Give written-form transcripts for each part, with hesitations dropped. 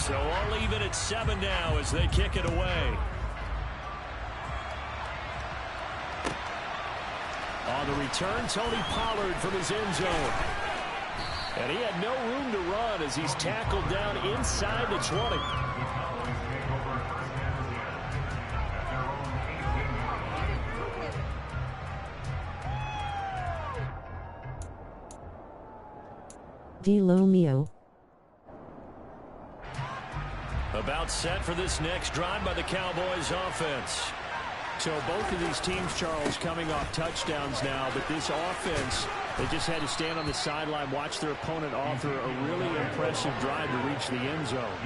So all even at 7 now as they kick it away. On the return, Tony Pollard from his end zone. And he had no room to run as he's tackled down inside the 20. DeLomio. About set for this next drive by the Cowboys offense. So both of these teams, Charles, coming off touchdowns now, but this offense, they just had to stand on the sideline, watch their opponent offer a really impressive drive to reach the end zone.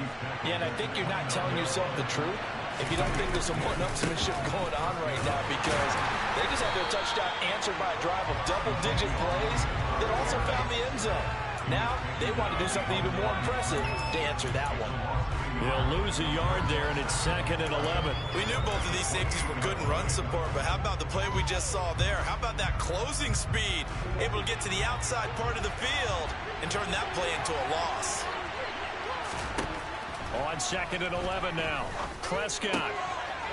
Yeah, and I think you're not telling yourself the truth if you don't think there's some one-upsmanship going on right now, because they just had their touchdown answered by a drive of double-digit plays that also found the end zone. Now they want to do something even more impressive to answer that one. They'll lose a yard there, and it's 2nd and 11. We knew both of these safeties were good in run support, but how about the play we just saw there? How about that closing speed? Able to get to the outside part of the field and turn that play into a loss. On 2nd and 11 now. Prescott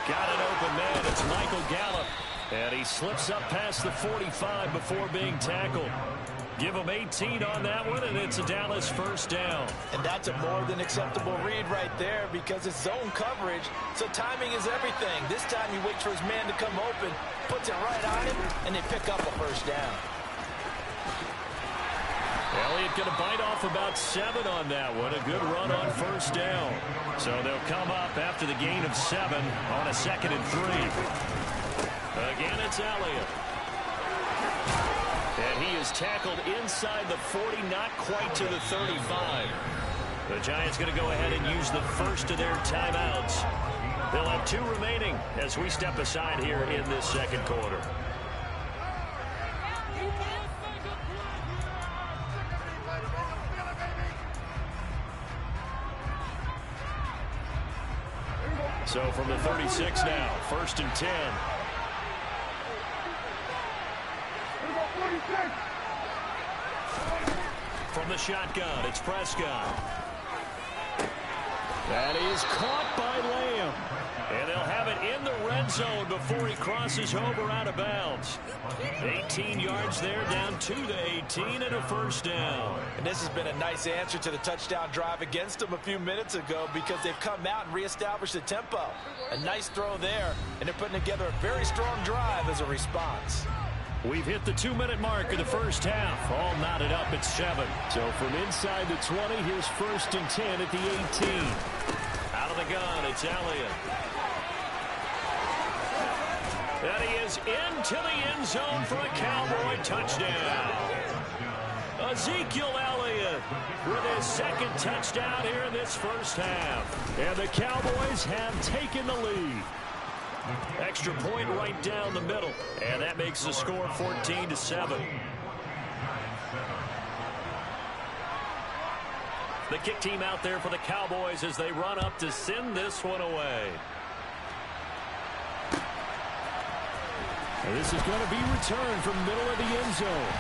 got an open man. It's Michael Gallup. And he slips up past the 45 before being tackled. Give him 18 on that one, and it's a Dallas first down. And that's a more than acceptable read right there, because it's zone coverage, so timing is everything. This time he waits for his man to come open, puts it right on him, and they pick up a first down. Elliott going to bite off about 7 on that one. A good run on first down. So they'll come up after the gain of 7 on a 2nd and 3. Again, it's Elliott. And he is tackled inside the 40, not quite to the 35. The Giants going to go ahead and use the first of their timeouts. They'll have 2 remaining as we step aside here in this second quarter. So from the 36 now, 1st and 10. From the shotgun, it's Prescott. That is caught by Lamb. And they'll have it in the red zone before he crosses over out of bounds. 18 yards there, down to the 18, and a first down. And this has been a nice answer to the touchdown drive against them a few minutes ago, because they've come out and reestablished the tempo. A nice throw there, and they're putting together a very strong drive as a response. We've hit the 2-minute mark of the first half. All knotted up at 7. So from inside the 20, here's 1st and 10 at the 18. Out of the gun, it's Elliott. And he is into the end zone for a Cowboy touchdown. Ezekiel Elliott with his 2nd touchdown here in this first half. And the Cowboys have taken the lead. Extra point right down the middle, and that makes the score 14-7. The kick team out there for the Cowboys as they run up to send this one away. And this is going to be returned from middle of the end zone.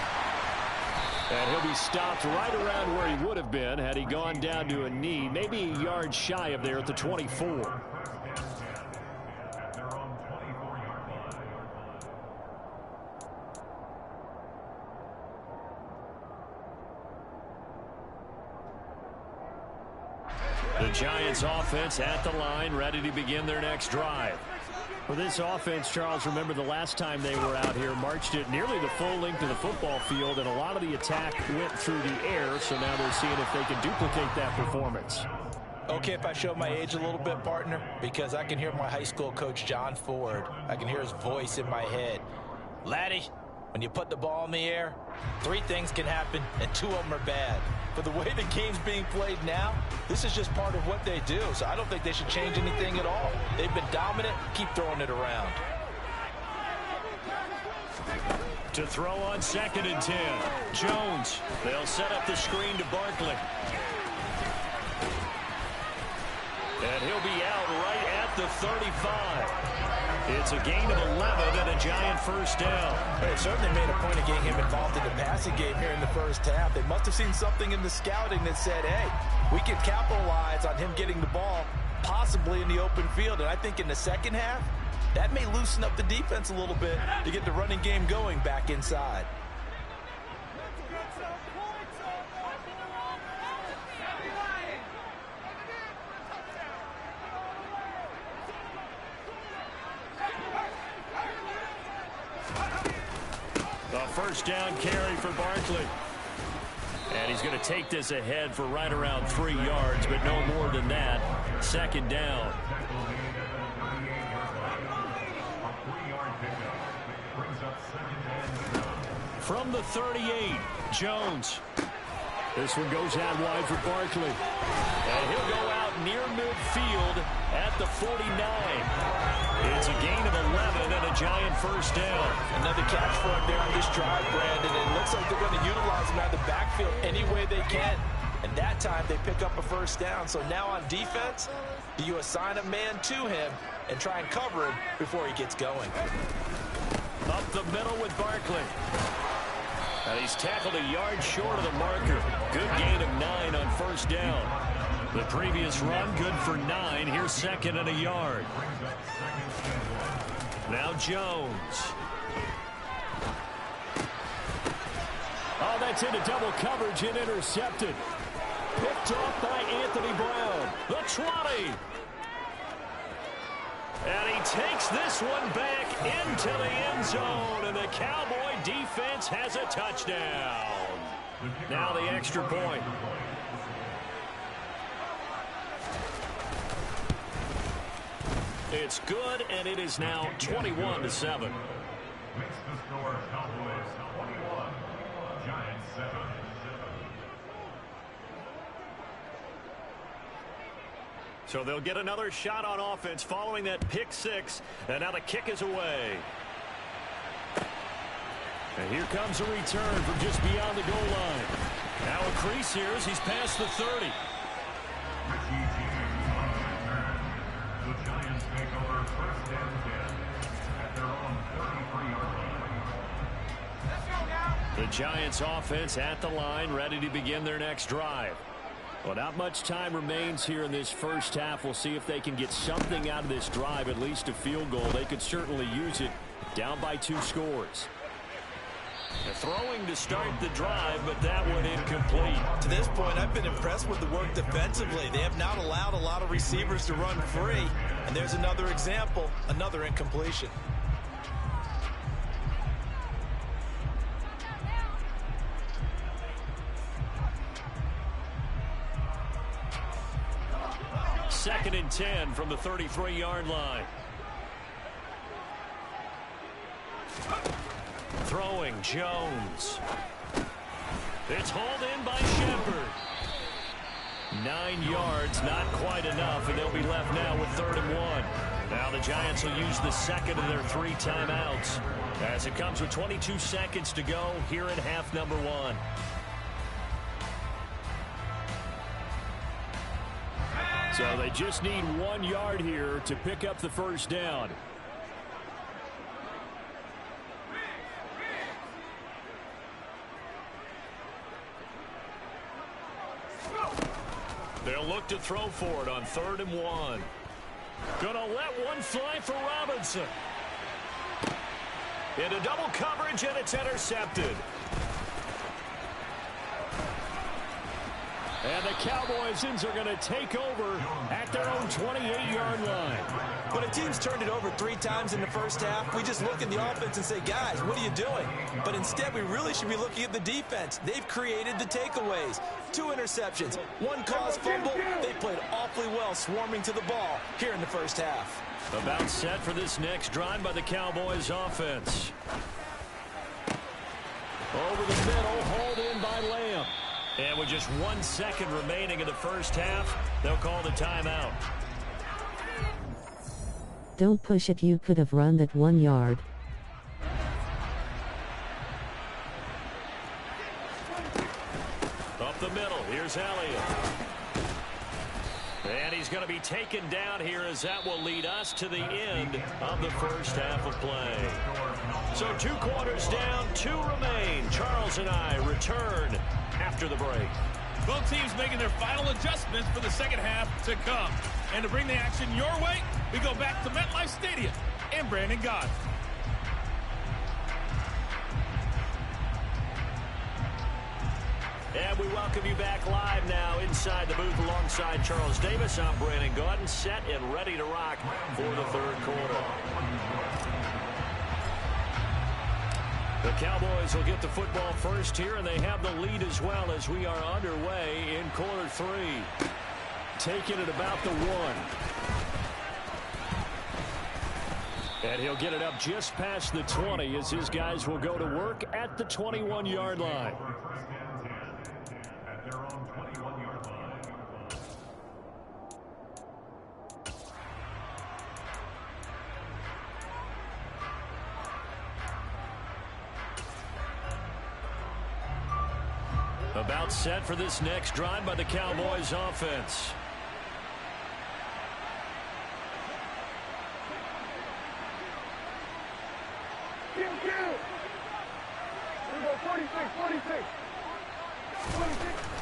And he'll be stopped right around where he would have been had he gone down to a knee, maybe a yard shy of there at the 24. The Giants offense at the line, ready to begin their next drive. For this offense, Charles, remember the last time they were out here, marched it nearly the full length of the football field, and a lot of the attack went through the air, so now they're seeing if they can duplicate that performance. Okay, if I show my age a little bit, partner, because I can hear my high school coach, John Ford. I can hear his voice in my head. Laddie, when you put the ball in the air, 3 things can happen, and 2 of them are bad. But the way the game's being played now, this is just part of what they do. So I don't think they should change anything at all. They've been dominant. Keep throwing it around. To throw on 2nd and 10. Jones. They'll set up the screen to Barkley. And he'll be out right at the 35. It's a gain of 11 and a Giant first down. They certainly made a point of getting him involved in the passing game here in the first half. They must have seen something in the scouting that said, hey, we can capitalize on him getting the ball possibly in the open field. And I think in the second half, that may loosen up the defense a little bit to get the running game going back inside. The first down carry for Barkley. And he's going to take this ahead for right around 3 yards, but no more than that. Second down. From the 38, Jones. This one goes out wide for Barkley. And he'll go out near midfield at the 49. It's a gain of 11 and a Giant first down. Another catch for him there on this drive, Brandon. It looks like they're going to utilize him out of the backfield any way they can. And that time they pick up a first down. So now on defense, do you assign a man to him and try and cover him before he gets going? Up the middle with Barkley. And he's tackled a yard short of the marker. Good gain of 9 on first down. The previous run, good for 9. Here's second and a yard. Now Jones. Oh, that's into double coverage and intercepted. Picked off by Anthony Brown. The 20. And he takes this one back into the end zone. And the Cowboy defense has a touchdown. Now the extra point. It's good, and it is now 21-7. Makes the score Cowboys 21, Giants 7. So they'll get another shot on offense following that pick 6, and now the kick is away. And here comes a return from just beyond the goal line. Now a crease here as he's past the 30. The Giants take over first and 10 at their own 33-yard line. The Giants offense at the line, ready to begin their next drive. Well, not much time remains here in this first half. We'll see if they can get something out of this drive, at least a field goal. They could certainly use it, down by 2 scores. They're throwing to start the drive, but that one incomplete. To this point, I've been impressed with the work defensively. They have not allowed a lot of receivers to run free. And there's another example, another incompletion. Second and 10 from the 33-yard line. Throwing, Jones. It's hauled in by Shepard. 9 yards, not quite enough, and they'll be left now with 3rd and 1. Now the Giants will use the second of their 3 timeouts as it comes with 22 seconds to go here in half number 1. So they just need 1 yard here to pick up the first down. They'll look to throw for it on 3rd and 1. Gonna let one fly for Robinson. Into double coverage, and it's intercepted. And the Cowboys are going to take over at their own 28-yard line. When a team's turned it over 3 times in the first half, we just look at the offense and say, guys, what are you doing? But instead, we really should be looking at the defense. They've created the takeaways. 2 interceptions, 1 caused fumble. They played awfully well swarming to the ball here in the first half. About set for this next drive by the Cowboys offense. Over the middle, hauled in by Lamb. And with just 1 second remaining in the first half, they'll call the timeout. Don't push it, you could have run that 1 yard. Up the middle, here's Elliott. And he's going to be taken down here as that will lead us to the end of the first half of play. So 2 quarters down, 2 remain. Charles and I return after the break. Both teams making their final adjustments for the second half to come. And to bring the action your way, we go back to MetLife Stadium in Brandon God. And we welcome you back live now inside the booth alongside Charles Davis. I'm Brandon Gaudin, set and ready to rock for the third quarter. The Cowboys will get the football first here, and they have the lead as well as we are underway in quarter three. Taking it about the 1. And he'll get it up just past the 20 as his guys will go to work at the 21-yard line. About set for this next drive by the Cowboys offense.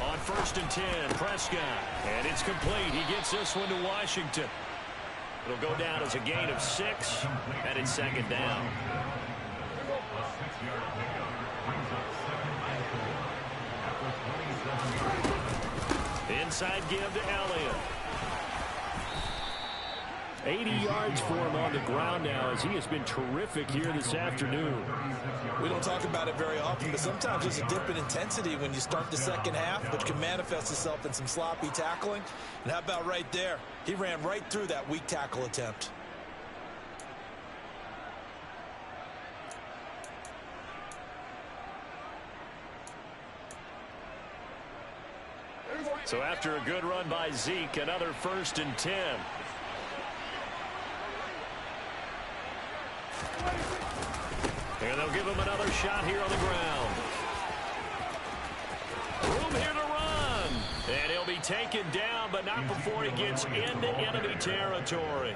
On 1st and 10, Prescott. And it's complete. He gets this one to Washington. It'll go down as a gain of 6, and it's second down. Inside give to Elliott. 80 yards for him on the ground now as he has been terrific here this afternoon. We don't talk about it very often, but sometimes there's a dip in intensity when you start the second half, which can manifest itself in some sloppy tackling. And how about right there? He ran right through that weak tackle attempt. So after a good run by Zeke, another 1st and 10. And they'll give him another shot here on the ground. Room here to run. And he'll be taken down, but not before he gets into enemy territory.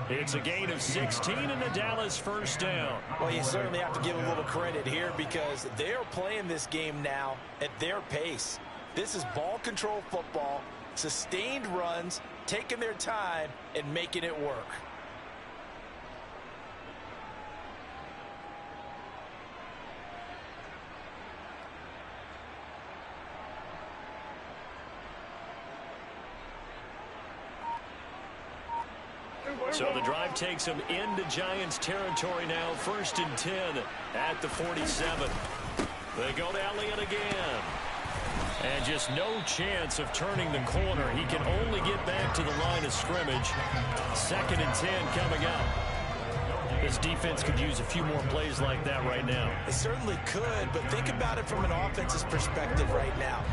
It's a gain of 16 and the Dallas first down. Well, you certainly have to give a little credit here because they are playing this game now at their pace. This is ball control football, sustained runs, taking their time, and making it work. So the drive takes them into Giants territory now, 1st and 10 at the 47. They go to Elliott again. And just no chance of turning the corner. He can only get back to the line of scrimmage. 2nd and 10 coming up. This defense could use a few more plays like that right now. It certainly could, but think about it from an offense's perspective right now.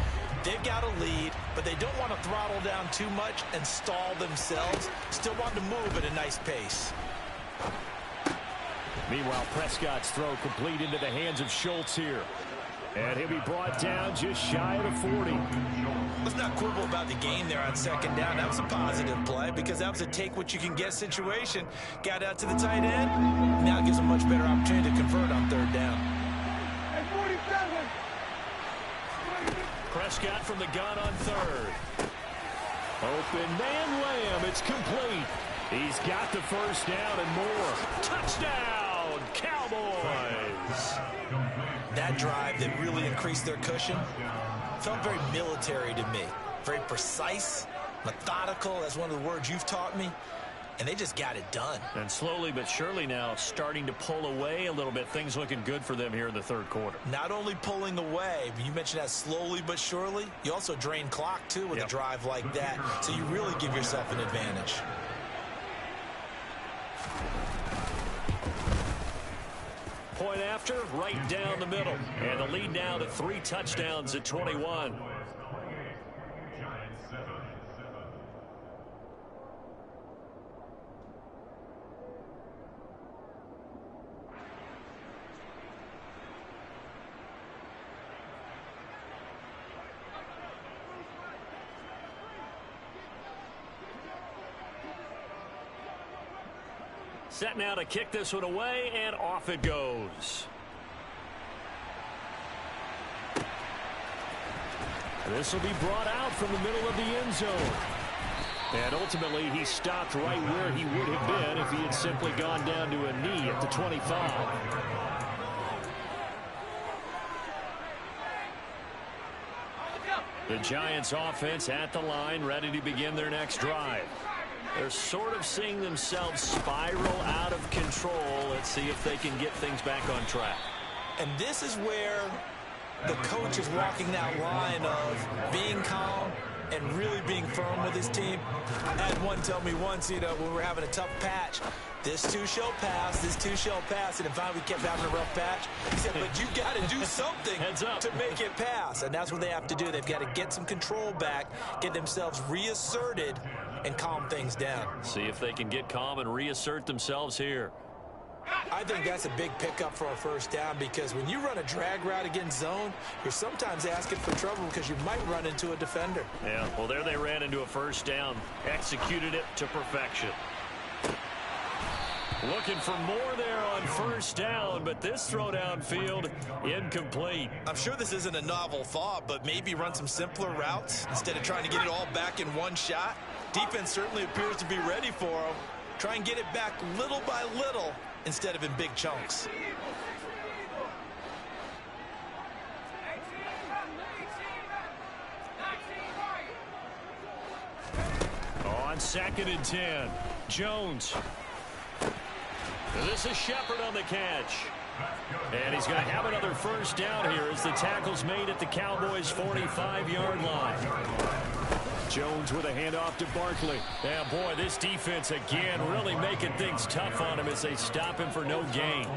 They've got a lead, but they don't want to throttle down too much and stall themselves. Still want to move at a nice pace. Meanwhile, Prescott's throw complete into the hands of Schultz here. And he'll be brought down just shy of the 40. Let's not quibble about the gain there on 2nd down. That was a positive play because that was a take-what-you-can-get situation. Got out to the tight end. Now it gives them a much better opportunity to convert on 3rd down. Prescott from the gun on 3rd. Open man Lamb. It's complete. He's got the first down and more. Touchdown, Cowboys. That drive that really increased their cushion felt very military to me. Very precise, methodical. That's one of the words you've taught me. And they just got it done. And slowly but surely now starting to pull away a little bit. Things looking good for them here in the 3rd quarter. Not only pulling away, but you mentioned that slowly but surely. You also drain clock, too, with a drive like that. So you really give yourself an advantage. Point after, right down the middle. And the lead now to 3 touchdowns at 21. Set now to kick this one away, and off it goes. This will be brought out from the middle of the end zone. And ultimately, he stopped right where he would have been if he had simply gone down to a knee at the 25. The Giants offense at the line, ready to begin their next drive. They're sort of seeing themselves spiral out of control. Let's see if they can get things back on track. And this is where the coach is walking that line of being calm and really being firm with his team. I had one tell me once, when we were having a tough patch, this too shall pass, this too shall pass. And finally we kept having a rough patch. He said, but you got to do something to make it pass. And that's what they have to do. They've got to get some control back, get themselves reasserted, and calm things down. See if they can get calm and reassert themselves here. I think that's a big pickup for a first down, because when you run a drag route against zone, you're sometimes asking for trouble because you might run into a defender. Yeah, well, there they ran into a first down, executed it to perfection. Looking for more there on first down, but this throw downfield incomplete. I'm sure this isn't a novel thought, but maybe run some simpler routes instead of trying to get it all back in one shot. Defense certainly appears to be ready for them. Try and get it back little by little instead of in big chunks. On 2nd and 10, Jones. This is Shepard on the catch. And he's going to have another first down here as the tackle's made at the Cowboys' 45-yard line. Jones with a handoff to Barkley. Yeah, boy, this defense again really making things tough on him as they stop him for no gain.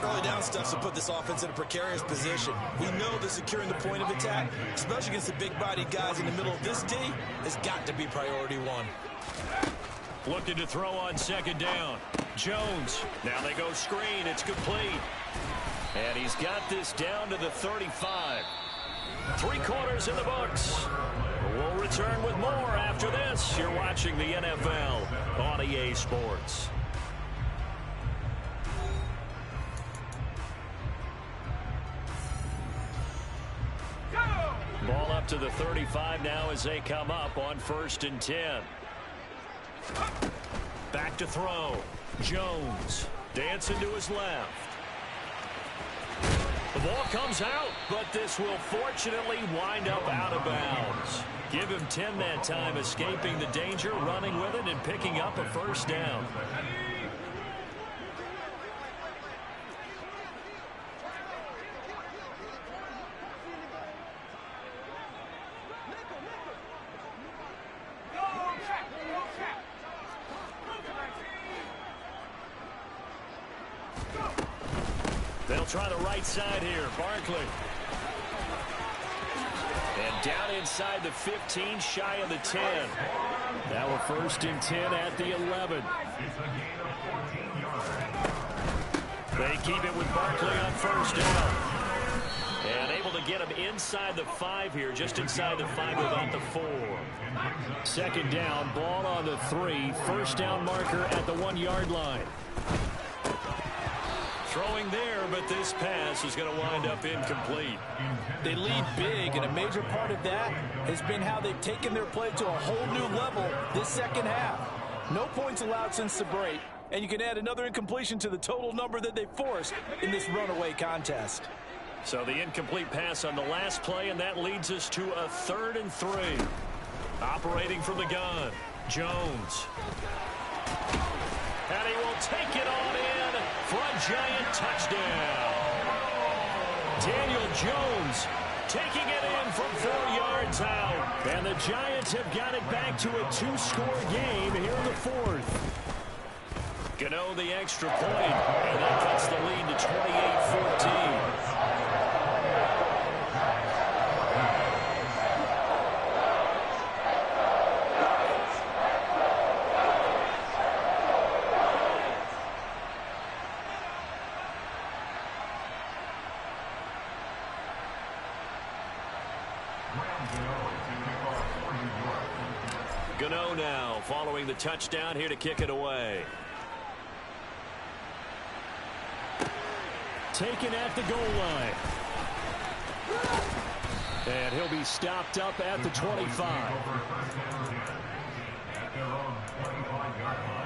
Early down stuff to put this offense in a precarious position. We know that securing the point of attack, especially against the big-bodied guys in the middle of this D, has got to be priority one. Looking to throw on 2nd down. Jones. Now they go screen. It's complete. And he's got this down to the 35. 3 quarters in the books. We'll return with more after this. You're watching the NFL on EA Sports. Ball up to the 35 now as they come up on 1st and 10. Back to throw. Jones dancing to his left. The ball comes out, but this will fortunately wind up out of bounds. Give him 10 that time, escaping the danger, running with it, and picking up a first down. They'll try the right side here. Barkley. And down inside the 15, shy of the 10. Now a 1st and 10 at the 11. They keep it with Barkley on 1st down. And able to get him inside the 5 here, just inside the 5 without the 4. 2nd down, ball on the 3. 1st down marker at the 1-yard line. Throwing there, but this pass is going to wind up incomplete. They lead big, and a major part of that has been how they've taken their play to a whole new level this second half. No points allowed since the break, and you can add another incompletion to the total number that they forced in this runaway contest. So the incomplete pass on the last play, and that leads us to a 3rd and 3. Operating from the gun, Jones. And he will take it on in for a giant touchdown. Daniel Jones taking it in from 4 yards out. And the Giants have got it back to a 2-score game here in the 4th. Gano the extra point, and that cuts the lead to 28-14. Gano now following the touchdown here to kick it away. Taken at the goal line. And he'll be stopped up at the 25. At their own 25-yard line.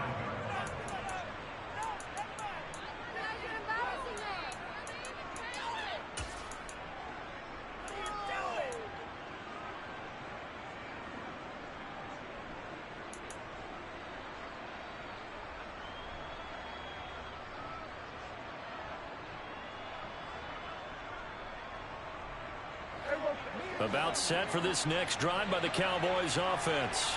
About set for this next drive by the Cowboys offense.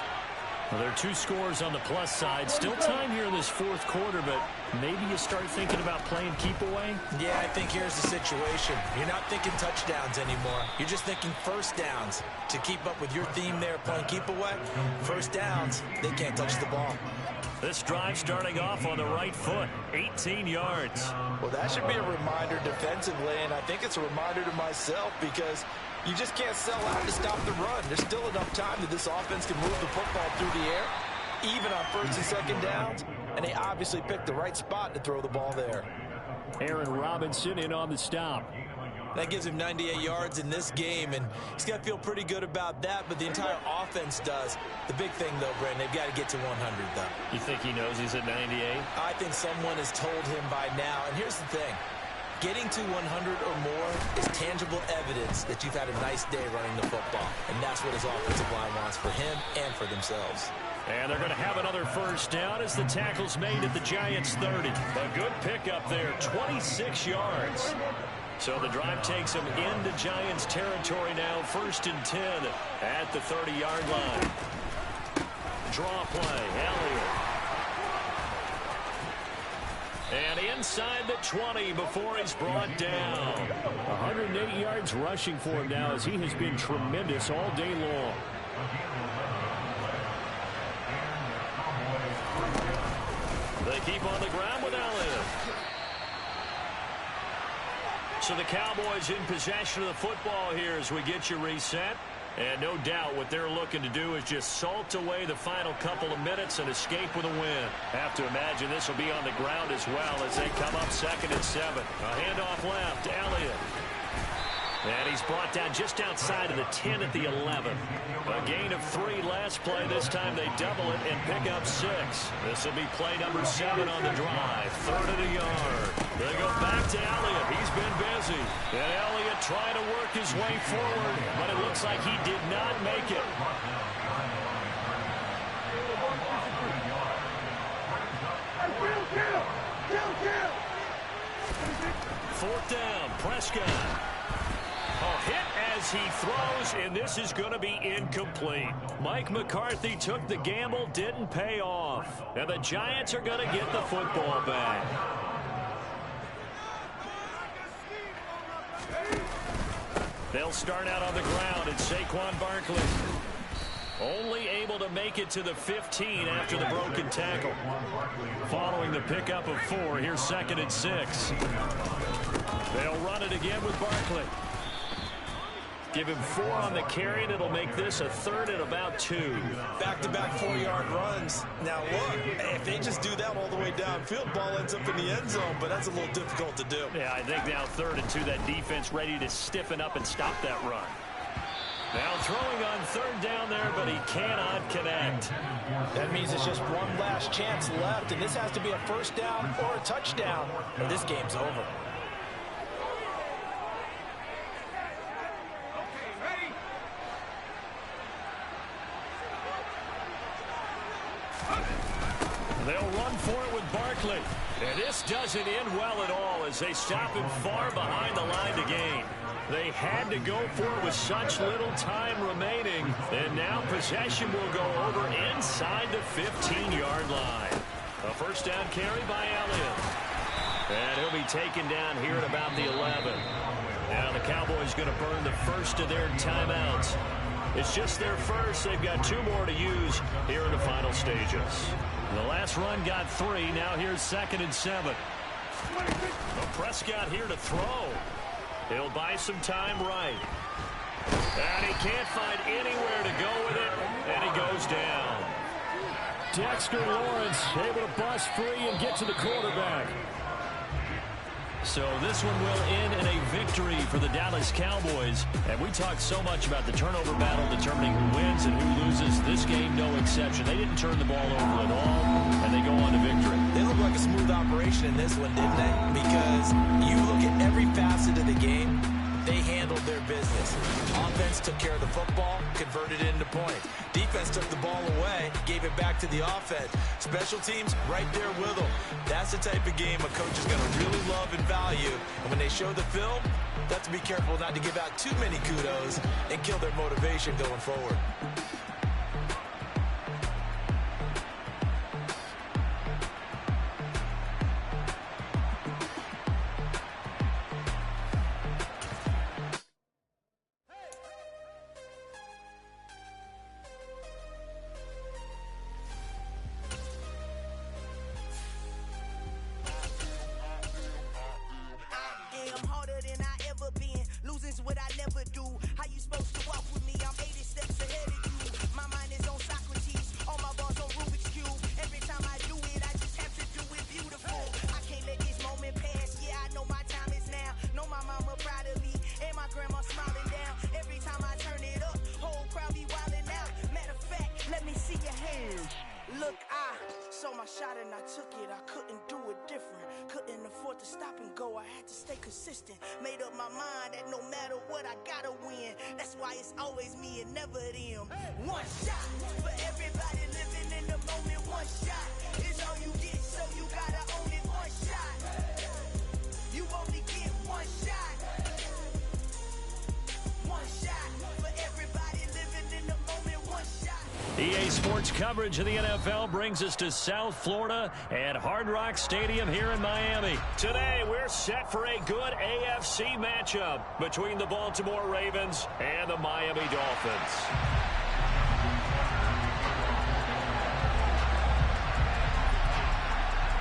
Well, there are 2 scores on the plus side. Still time here in this fourth quarter, but maybe you start thinking about playing keep away? Yeah, I think here's the situation. You're not thinking touchdowns anymore. You're just thinking first downs. To keep up with your theme there, playing keep away, first downs, they can't touch the ball. This drive starting off on the right foot, 18 yards. Well, that should be a reminder defensively, and I think it's a reminder to myself because you just can't sell out to stop the run. There's still enough time that this offense can move the football through the air, even on first and second downs, and they obviously picked the right spot to throw the ball there. Aaron Robinson in on the stop. That gives him 98 yards in this game, and he's got to feel pretty good about that, but the entire offense does. The big thing, though, Brandon, they've got to get to 100, though. You think he knows he's at 98? I think someone has told him by now, and here's the thing. Getting to 100 or more is tangible evidence that you've had a nice day running the football, and that's what his offensive line wants for him and for themselves. And they're going to have another first down as the tackle's made at the Giants' 30. A good pickup there, 26 yards. So the drive takes them into Giants territory now, 1st and 10 at the 30-yard line. Draw play, Elliott. And inside the 20 before he's brought down. 108 yards rushing for him now as he has been tremendous all day long. They keep on the ground with Elliott. So the Cowboys in possession of the football here as we get you reset. And no doubt what they're looking to do is just salt away the final couple of minutes and escape with a win. Have to imagine this will be on the ground as well as they come up 2nd and 7. A handoff left, Elliott. And he's brought down just outside of the 10 at the 11. A gain of 3 last play. This time they double it and pick up 6. This will be play number 7 on the drive. 3rd and a yard. They go back to Elliott. He's been busy. And Elliott trying to work his way forward, but it looks like he did not make it. 4th down, Prescott. A hit as he throws, and this is going to be incomplete. Mike McCarthy took the gamble, didn't pay off. And the Giants are going to get the football back. They'll start out on the ground, and Saquon Barkley only able to make it to the 15 after the broken tackle. Following the pickup of 4, here's 2nd and 6. They'll run it again with Barkley. Give him 4 on the carry, and it'll make this a 3rd and about 2. Back-to-back 4-yard runs. Now, look, if they just do that all the way downfield, ball ends up in the end zone, but that's a little difficult to do. Yeah, I think now 3rd and 2, that defense ready to stiffen up and stop that run. Now throwing on 3rd down there, but he cannot connect. That means it's just one last chance left, and this has to be a first down or a touchdown, or this game's over. They'll run for it with Barkley. And this doesn't end well at all as they stop him far behind the line to gain. They had to go for it with such little time remaining. And now possession will go over inside the 15-yard line. A first down carry by Elliott. And he'll be taken down here at about the 11. Now the Cowboys going to burn the first of their timeouts. It's just their first. They've got 2 more to use here in the final stages. The last run got 3. Now here's 2nd and 7. Well, Prescott here to throw. He'll buy some time right. And he can't find anywhere to go with it. And he goes down. Dexter Lawrence able to bust free and get to the quarterback. So this one will end in a victory for the Dallas Cowboys. And we talked so much about the turnover battle determining who wins and who loses. This game, no exception. They didn't turn the ball over at all, and they go on to victory. They look like a smooth operation in this one, didn't they? Because you look at every facet of the game, they handled their business. Offense took care of the football, converted it into points. Defense took the ball away, gave it back to the offense. Special teams, right there with them. That's the type of game a coach is going to really love and value. And when they show the film, they have to be careful not to give out too many kudos and kill their motivation going forward. Made up my mind that no matter what, I gotta win. That's why it's always me and never them. One shot for everybody living in the moment. One shot is all you get, so you gotta own it. One shot, you only get one shot. One shot for everybody living in the moment. One shot. EA Sports coverage of the NFL brings us to South Florida at Hard Rock Stadium here in Miami. Today, we're set for a good AFC matchup between the Baltimore Ravens and the Miami Dolphins.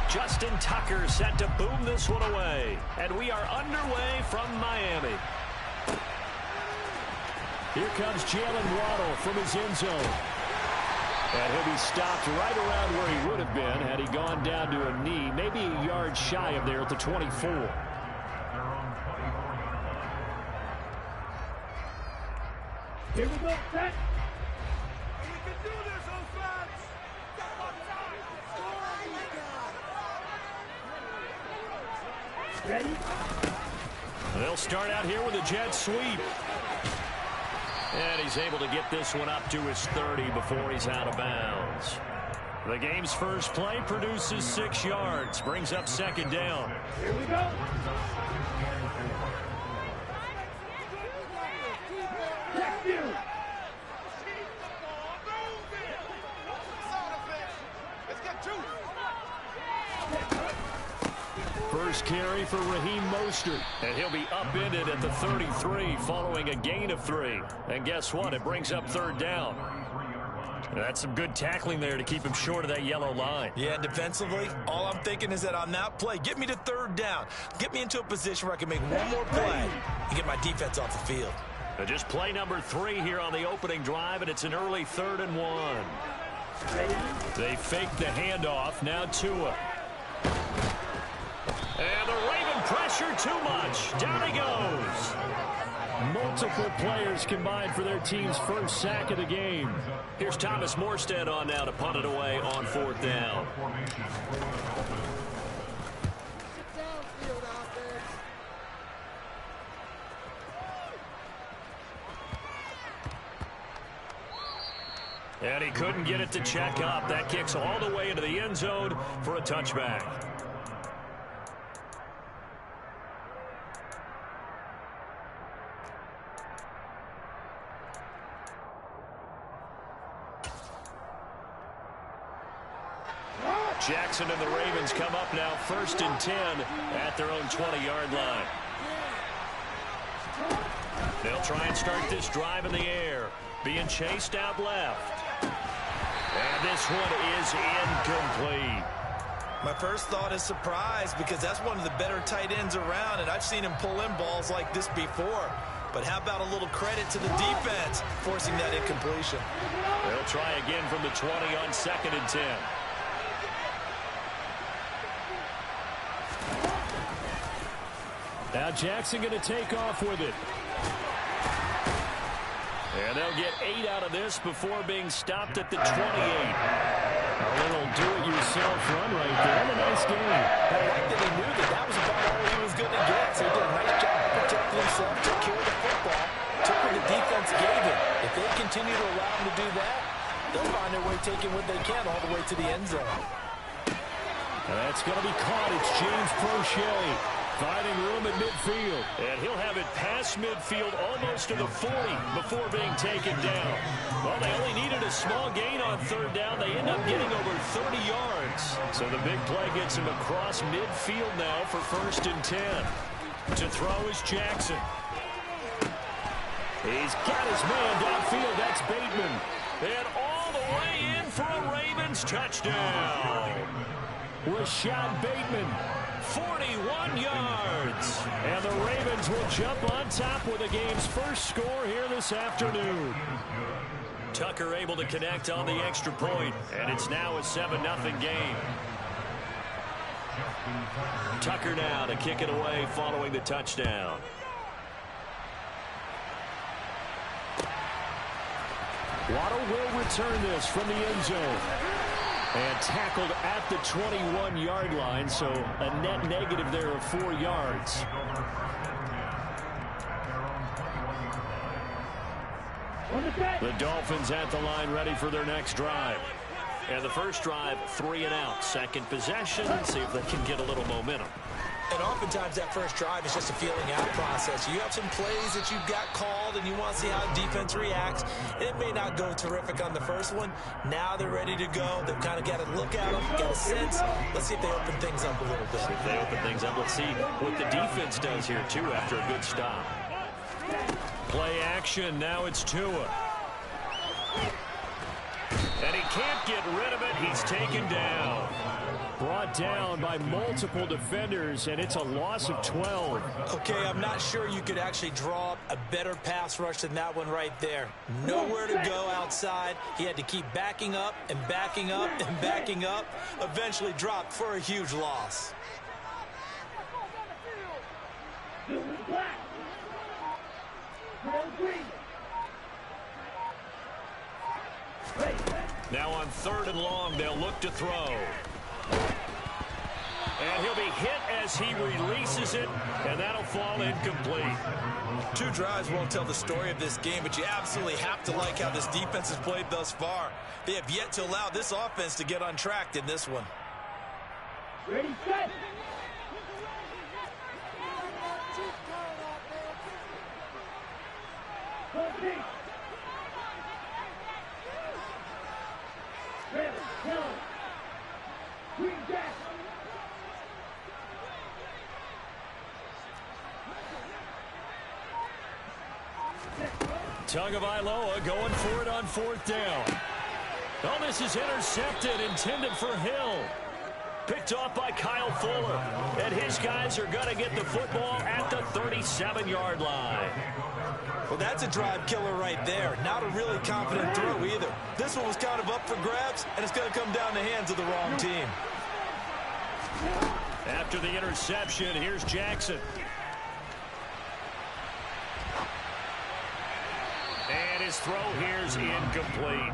Justin Tucker set to boom this one away. And we are underway from Miami. Here comes Jalen Waddle from his end zone. And he'll be stopped right around where he would have been had he gone down to a knee, maybe a yard shy of there at the 24. Here we go, set. And we can do this, offense. Ready? They'll start out here with a jet sweep. And he's able to get this one up to his 30 before he's out of bounds. The game's first play produces 6 yards, brings up second down. Here we go. Next you. First carry for Raheem Mostert. And he'll be upended at the 33 following a gain of 3. And guess what? It brings up third down. That's some good tackling there to keep him short of that yellow line. Yeah, and defensively, all I'm thinking is that on that play, get me to third down. Get me into a position where I can make one more play and get my defense off the field. Just play number 3 here on the opening drive, and it's an early 3rd and 1. They fake the handoff. Now Tua. And the Raven pressure too much. Down he goes. Multiple players combined for their team's first sack of the game. Here's Thomas Morstead on now to punt it away on 4th down. And he couldn't get it to check up. That kicks all the way into the end zone for a touchback. Jackson and the Ravens come up now 1st and 10 at their own 20-yard line. They'll try and start this drive in the air. Being chased out left. And this one is incomplete. My first thought is surprise because that's one of the better tight ends around, and I've seen him pull in balls like this before. But how about a little credit to the defense forcing that incompletion? They'll try again from the 20 on 2nd and 10. Now Jackson going to take off with it. And they'll get 8 out of this before being stopped at the 28. A little do-it-yourself run right there. And a nice game. I like that he knew that that was about all he was going to get. So he did a nice job of protecting himself, took care of the football, took what the defense gave him. If they continue to allow him to do that, they'll find their way taking what they can all the way to the end zone. And that's going to be caught. It's James Prochet. Finding room at midfield. And he'll have it past midfield almost to the 40 before being taken down. Well, they only needed a small gain on third down. They end up getting over 30 yards. So the big play gets him across midfield now for 1st and 10. To throw is Jackson. He's got his man downfield. That's Bateman. And all the way in for a Ravens touchdown. Rashad Bateman. 41 yards. And the Ravens will jump on top with the game's first score here this afternoon. Tucker able to connect on the extra point, and it's now a 7-0 game. Tucker now to kick it away following the touchdown. Waddle will return this from the end zone. And tackled at the 21-yard line, so a net negative there of 4 yards. The Dolphins at the line ready for their next drive. And the first drive, 3 and out. Second possession, see if they can get a little momentum. And oftentimes that first drive is just a feeling out process. You have some plays that you've got called and you want to see how the defense reacts. And it may not go terrific on the first one. Now they're ready to go. They've kind of got to look at them, get a sense. Let's see if they open things up a little bit. If they open things up, let's see what the defense does here, too, after a good stop. Play action. Now it's Tua. And he can't get rid of it. He's taken down. Brought down by multiple defenders, and it's a loss of 12. Okay, I'm not sure you could actually draw up a better pass rush than that one right there. Nowhere to go outside. He had to keep backing up and backing up and backing up. Eventually dropped for a huge loss. Now on 3rd and long, they'll look to throw. And he'll be hit as he releases it, and that'll fall incomplete. 2 drives won't tell the story of this game, but you absolutely have to like how this defense has played thus far. They have yet to allow this offense to get untracked in this one. Ready, set. Tagovailoa going for it on 4th down. Oh, this is intercepted, intended for Hill. Picked off by Kyle Fuller. And his guys are going to get the football at the 37-yard line. Well, that's a drive killer right there. Not a really confident throw either. This one was kind of up for grabs, and it's going to come down the hands of the wrong team. After the interception, here's Jackson. And his throw here's incomplete.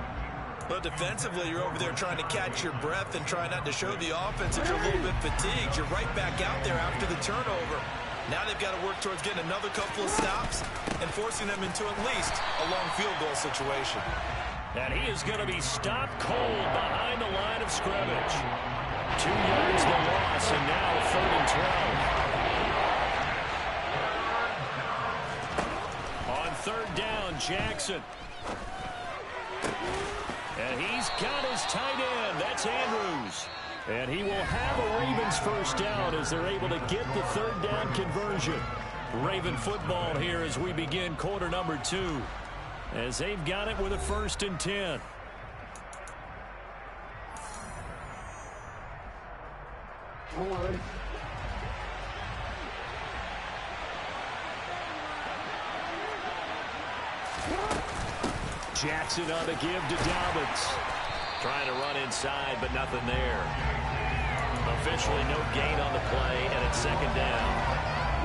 But defensively, you're over there trying to catch your breath and try not to show the offense that you're a little bit fatigued. You're right back out there after the turnover. Now they've got to work towards getting another couple of stops and forcing them into at least a long field goal situation. And he is going to be stopped cold behind the line of scrimmage. 2 yards the loss, and now 3rd and 12. On 3rd down, Jackson. And he's got his tight end. That's Andrews. And he will have a Ravens first down as they're able to get the 3rd down conversion. Raven football here as we begin quarter number 2. As they've got it with a 1st and 10. Jackson on the give to Dobbins. Trying to run inside, but nothing there. Officially no gain on the play, and it's 2nd down.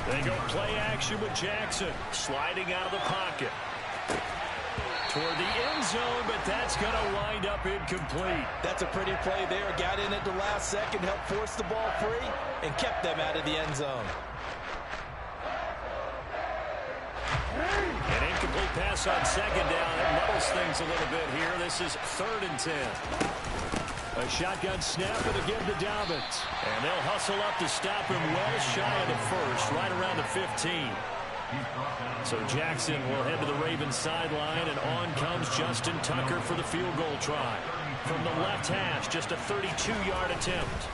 They go play action with Jackson, sliding out of the pocket. Toward the end zone, but that's going to wind up incomplete. That's a pretty play there. Got in at the last second, helped force the ball free, and kept them out of the end zone. An incomplete pass on second down. It muddles things a little bit here. This is 3rd and 10. A shotgun snap and a give to Dobbins. And they'll hustle up to stop him well shy of the first, right around the 15. So Jackson will head to the Ravens sideline, and on comes Justin Tucker for the field goal try. From the left hash, just a 32-yard attempt.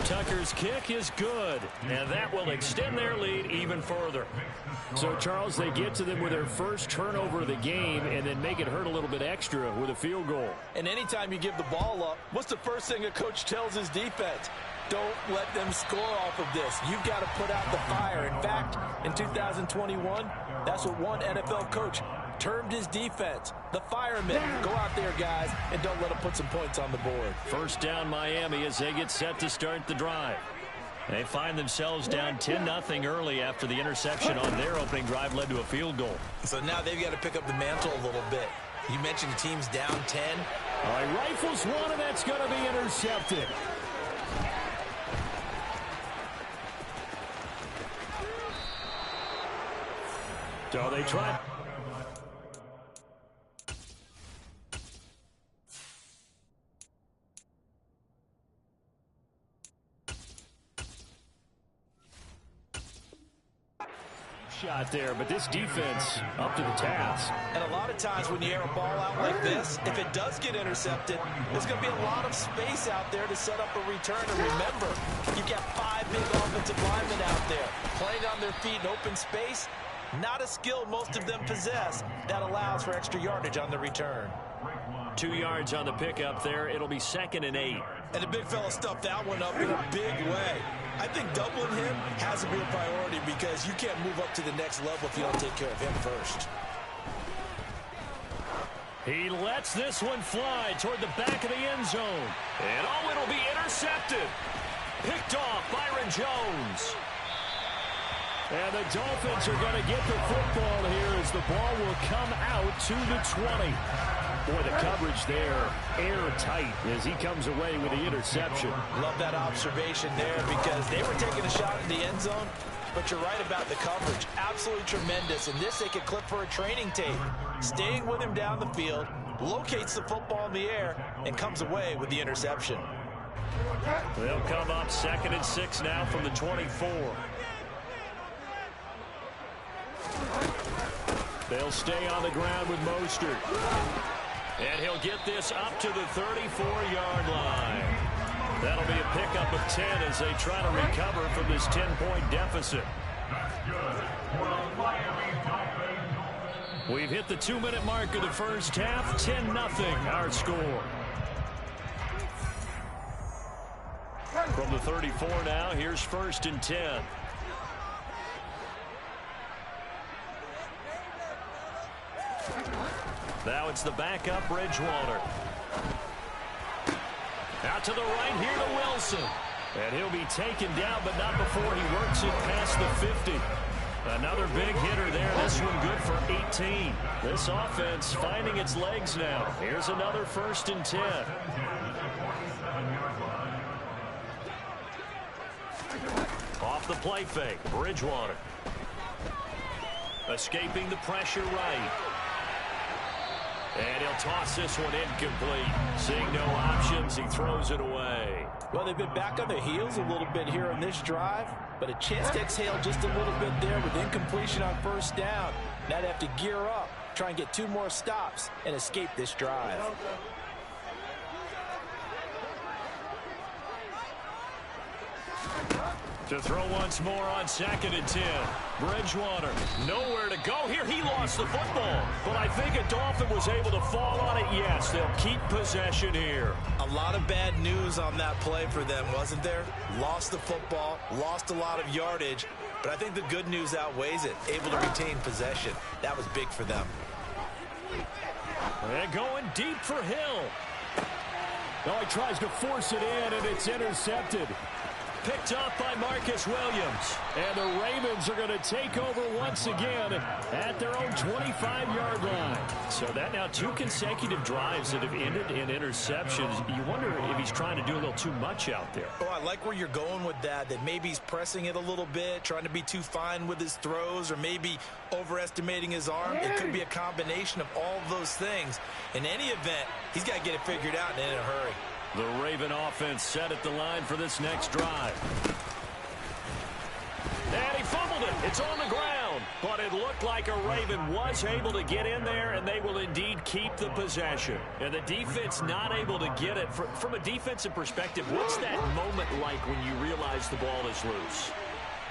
Tucker's kick is good, and that will extend their lead even further. So, Charles, they get to them with their first turnover of the game and then make it hurt a little bit extra with a field goal. And anytime you give the ball up, what's the first thing a coach tells his defense? Don't let them score off of this. You've got to put out the fire. In fact, in 2021, that's what one NFL coach termed his defense, the firemen. Go out there, guys, and don't let them put some points on the board. First down, Miami, as they get set to start the drive. They find themselves down 10-0 early after the interception on their opening drive led to a field goal. So now they've got to pick up the mantle a little bit. You mentioned the team's down 10. All right, rifles one, and that's going to be intercepted. So they try. Shot there, but this defense up to the task. And a lot of times when you air a ball out like this, if it does get intercepted, there's going to be a lot of space out there to set up a return. And remember, you've got 5 big offensive linemen out there playing on their feet in open space. Not a skill most of them possess that allows for extra yardage on the return. 2 yards on the pickup there. It'll be 2nd and 8. And the big fella stuffed that one up in a big way. I think doubling him has to be a priority because you can't move up to the next level if you don't take care of him first. He lets this one fly toward the back of the end zone. And oh, it'll be intercepted. Picked off Byron Jones. And the Dolphins are going to get the football here as the ball will come out to the 20. Boy, the coverage there, airtight as he comes away with the interception. Love that observation there because they were taking a shot in the end zone, but you're right about the coverage. Absolutely tremendous. And this they could clip for a training tape. Staying with him down the field, locates the football in the air, and comes away with the interception. They'll come up 2nd and 6 now from the 24. They'll stay on the ground with Mostert. And he'll get this up to the 34-yard line. That'll be a pickup of 10 as they try to recover from this 10-point deficit. We've hit the 2-minute mark of the first half. 10-0 our score. From the 34 now, here's 1st and 10. Now it's the backup, Bridgewater. Out to the right here to Wilson. And he'll be taken down, but not before he works it past the 50. Another big hitter there. This one good for 18. This offense finding its legs now. Here's another 1st and 10. Off the play fake, Bridgewater. Escaping the pressure right. And he'll toss this one incomplete. Seeing no options, he throws it away. Well, they've been back on their heels a little bit here on this drive, but a chance to exhale just a little bit there with incompletion on 1st down. Now they have to gear up, try and get 2 more stops, and escape this drive. To throw once more on 2nd and 10. Bridgewater, nowhere to go here. He lost the football, but I think a Dolphin was able to fall on it. Yes, they'll keep possession here. A lot of bad news on that play for them, wasn't there? Lost the football, lost a lot of yardage, but I think the good news outweighs it. Able to retain possession. That was big for them. And going deep for Hill. Oh, he tries to force it in, and it's intercepted. Picked off by Marcus Williams. And the Ravens are going to take over once again at their own 25-yard line. So that now 2 consecutive drives that have ended in interceptions. You wonder if he's trying to do a little too much out there. Oh, I like where you're going with that maybe he's pressing it a little bit, trying to be too fine with his throws, or maybe overestimating his arm. It could be a combination of all of those things. In any event, he's got to get it figured out and in a hurry. The Raven offense set at the line for this next drive. And he fumbled it. It's on the ground. But it looked like a Raven was able to get in there, and they will indeed keep the possession. And the defense not able to get it. From a defensive perspective, what's that moment like when you realize the ball is loose?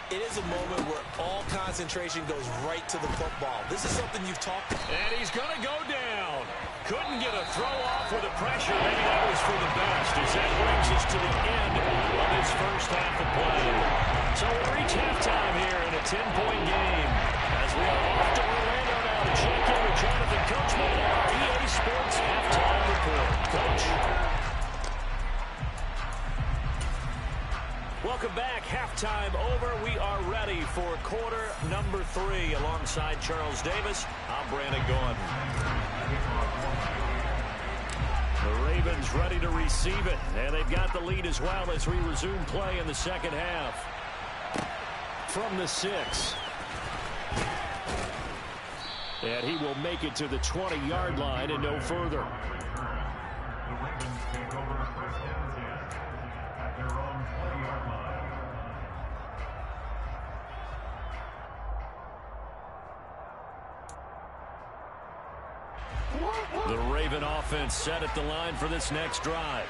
It is a moment where all concentration goes right to the football. This is something you've talked about. And he's going to go down. Couldn't get a throw off with the pressure. Maybe that was for the best, as that brings us to the end of this first half of play. So we'll reach halftime here in a 10-point game, as we are off to Orlando now to check in with Jonathan Coachman on our EA Sports Halftime Report. Coach. Welcome back. Halftime over. We are ready for quarter number 3 alongside Charles Davis. I'm Brandon Gordon. The Ravens ready to receive it, and they've got the lead as well as we resume play in the second half. From the 6. And he will make it to the 20-yard line and no further. The Ravens take over first and 10 at their own 20-yard line. The Raven offense set at the line for this next drive.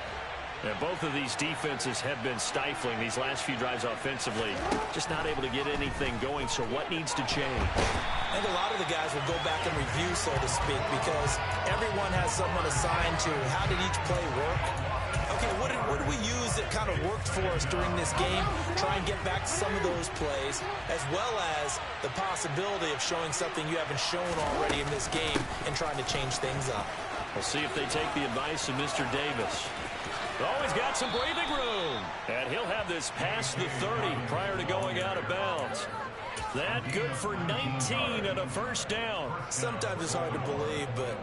And both of these defenses have been stifling these last few drives offensively. Just not able to get anything going, so what needs to change? I think a lot of the guys will go back and review, so to speak, because everyone has someone assigned to how did each play work. Okay, what did we use that kind of worked for us during this game? Try and get back to some of those plays, as well as the possibility of showing something you haven't shown already in this game and trying to change things up. We'll see if they take the advice of Mr. Davis. Oh, he's got some breathing room. And he'll have this past the 30 prior to going out of bounds. That good for 19 and a first down. Sometimes it's hard to believe, but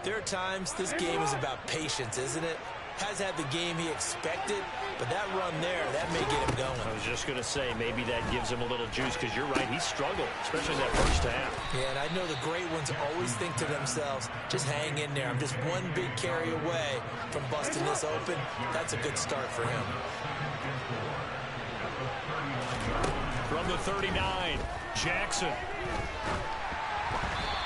there are times this game is about patience, isn't it? Has had the game he expected, but that run there, that may get him going. I was just going to say, maybe that gives him a little juice, because you're right, he struggled, especially in that first half. Yeah, and I know the great ones always think to themselves, just hang in there. I'm just one big carry away from busting this open. That's a good start for him. From the 39, Jackson.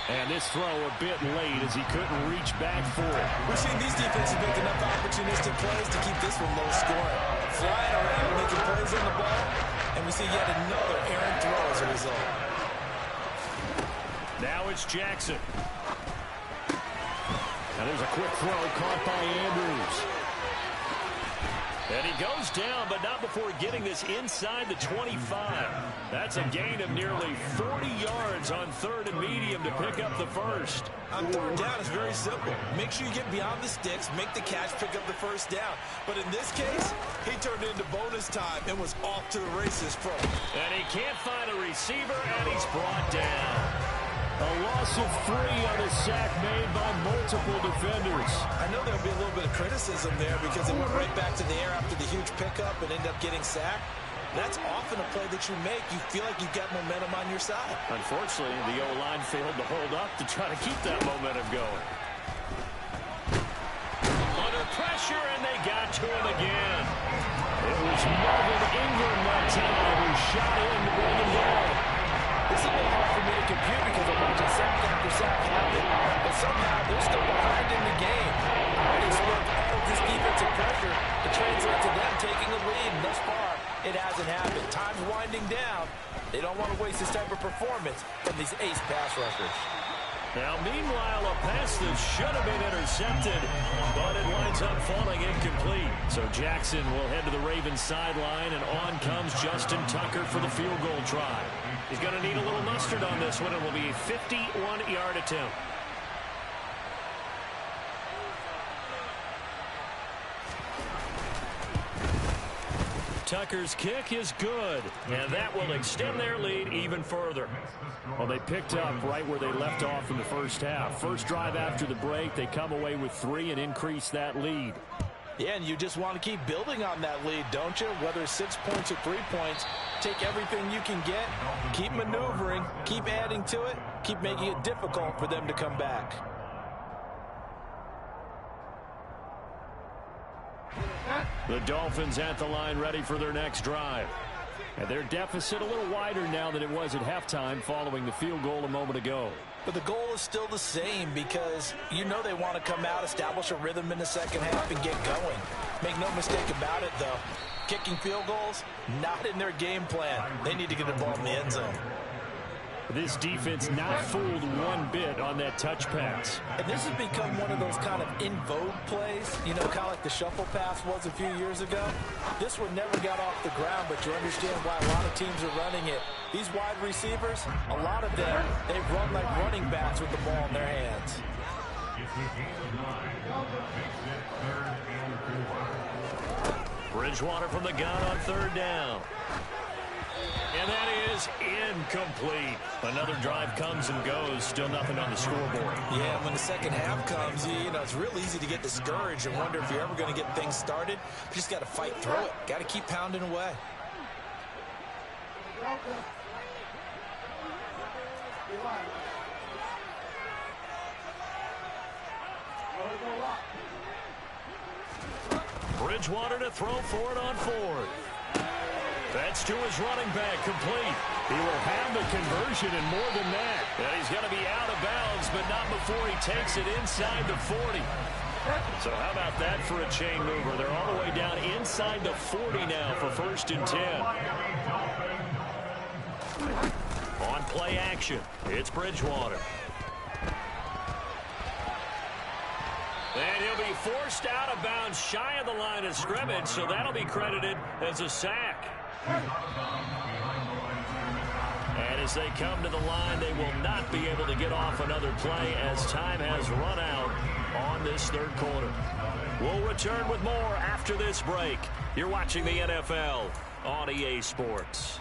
And this throw a bit late as he couldn't reach back for it. We've seen these defenses make enough opportunistic plays to keep this one low scoring. Flying around, making plays on the ball, and we see yet another errant throw as a result. Now it's Jackson. Now there's a quick throw caught by Andrews. And he goes down, but not before getting this inside the 25. That's a gain of nearly 40 yards on third and medium to pick up the first. On third down, it's very simple. Make sure you get beyond the sticks, make the catch, pick up the first down. But in this case, he turned it into bonus time and was off to the races from it. And he can't find a receiver, and he's brought down. A loss of 3 on a sack made by multiple defenders. I know there'll be a little bit of criticism there because it went right back to the air after the huge pickup and ended up getting sacked. That's often a play that you make. You feel like you've got momentum on your side. Unfortunately, the O-line failed to hold up to try to keep that momentum going. Under pressure, and they got to him again. It was Marvin Ingram that time who shot in to bring him down. It's a little hard for me to compute because I'm watching sack after sack happen, but somehow they're still behind in the game. I would expect all of this defensive pressure to translate to them taking a lead, and thus far, it hasn't happened. Time's winding down. They don't want to waste this type of performance from these ace pass rushers. Now, meanwhile, a pass that should have been intercepted, but it winds up falling incomplete. So Jackson will head to the Ravens sideline, and on comes Justin Tucker for the field goal try. He's going to need a little mustard on this one. It will be a 51-yard attempt. Packers' kick is good, and that will extend their lead even further. Well, they picked up right where they left off in the first half. First drive after the break, they come away with 3 and increase that lead. Yeah, and you just want to keep building on that lead, don't you? Whether it's 6 points or 3 points, take everything you can get, keep maneuvering, keep adding to it, keep making it difficult for them to come back. The Dolphins at the line ready for their next drive. And their deficit a little wider now than it was at halftime following the field goal a moment ago. But the goal is still the same because you know they want to come out, establish a rhythm in the second half, and get going. Make no mistake about it, though. Kicking field goals, not in their game plan. They need to get the ball in the end zone. This defense not fooled one bit on that touch pass. And this has become one of those kind of in vogue plays, you know, kind of like the shuffle pass was a few years ago. This one never got off the ground, but you understand why a lot of teams are running it. These wide receivers, a lot of them, they run like running backs with the ball in their hands. It's a gain of 9. Makes it 3rd and 4. Bridgewater from the gun on 3rd down. And that is incomplete. Another drive comes and goes. Still nothing on the scoreboard. Yeah, when the second half comes, you know, it's real easy to get discouraged and wonder if you're ever going to get things started. You just got to fight through it. Got to keep pounding away. Bridgewater to throw for it on 4th. That's to his running back, complete. He will have the conversion and more than that. And he's going to be out of bounds, but not before he takes it inside the 40. So how about that for a chain mover? They're all the way down inside the 40 now for 1st and 10. On play action, it's Bridgewater. And he'll be forced out of bounds shy of the line of scrimmage, so that'll be credited as a sack. And as they come to the line, they will not be able to get off another play as time has run out on this 3rd quarter. We'll return with more after this break. You're watching the NFL on EA Sports.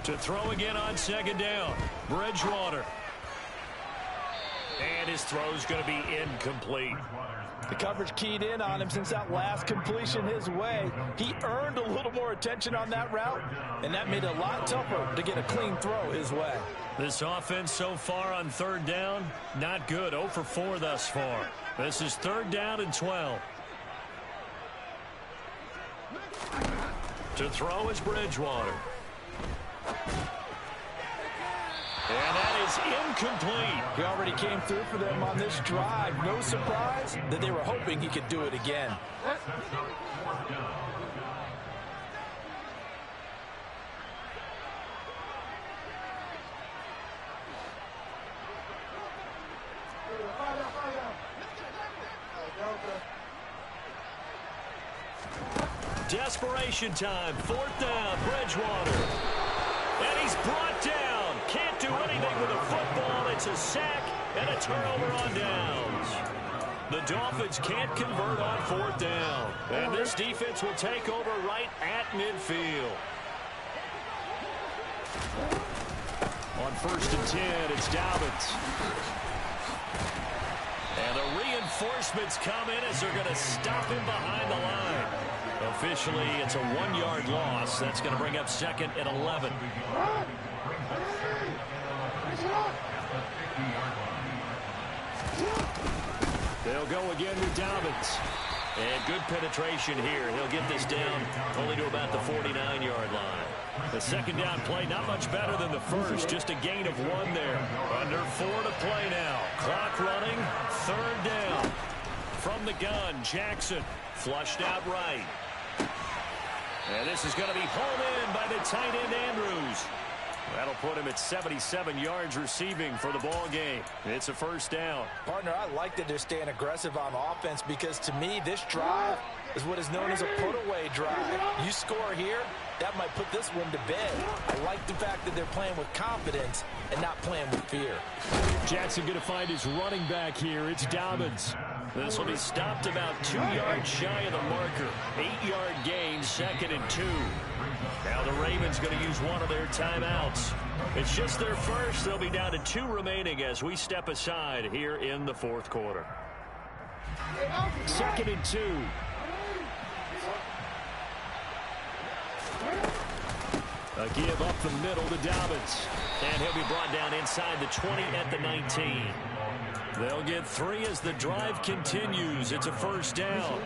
To throw again on 2nd down, Bridgewater. And his throw's going to be incomplete. The coverage keyed in on him since that last completion his way. He earned a little more attention on that route, and that made it a lot tougher to get a clean throw his way. This offense so far on 3rd down, not good. 0 for 4 thus far. This is 3rd down and 12. To throw is Bridgewater. And that is incomplete. He already came through for them on this drive. No surprise that they were hoping he could do it again. Desperation time. 4th down, Bridgewater. And he's brought down. Can't do anything with a football. It's a sack and a turnover on downs. The Dolphins can't convert on 4th down. And this defense will take over right at midfield. On 1st and 10, it's Dobbins. And the reinforcements come in as they're going to stop him behind the line. Officially, it's a 1-yard loss. That's going to bring up 2nd and 11. They'll go again with Dobbins. And good penetration here. He'll get this down only to about the 49-yard line. The 2nd down play, not much better than the first. Just a gain of 1 there. Under 4 to play now. Clock running. 3rd down. From the gun, Jackson. Flushed out right. And this is going to be hauled in by the tight end, Andrews. That'll put him at 77 yards receiving for the ball game. It's a first down. Partner, I like that they're staying aggressive on offense because to me, this drive is what is known as a put-away drive. You score here, that might put this one to bed. I like the fact that they're playing with confidence and not playing with fear. Jackson going to find his running back here. It's Dobbins. This will be stopped about 2 yards shy of the marker. 8-yard gain, 2nd and 2. Now the Ravens going to use one of their timeouts. It's just their first. They'll be down to 2 remaining as we step aside here in the 4th quarter. 2nd and 2. A give up the middle to Dobbins. And he'll be brought down inside the 20 at the 19. They'll get 3 as the drive continues. It's a first down.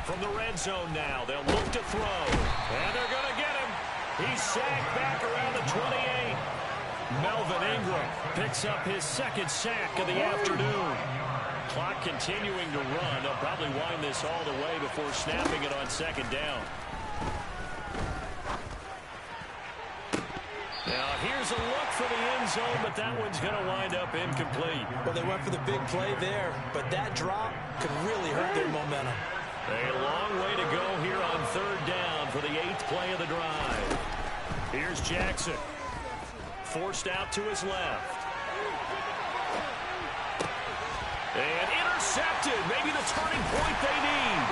From the red zone now, they'll look to throw. And they're going to get him. He's sacked back around the 28. Melvin Ingram picks up his 2nd sack of the afternoon. Clock continuing to run. They'll probably wind this all the way before snapping it on 2nd down. Now here's a look for the end zone, but that one's going to wind up incomplete. Well, they went for the big play there, but that drop could really hurt their momentum. A long way to go here on 3rd down for the 8th play of the drive. Here's Jackson. Forced out to his left. And intercepted. Maybe the turning point they need.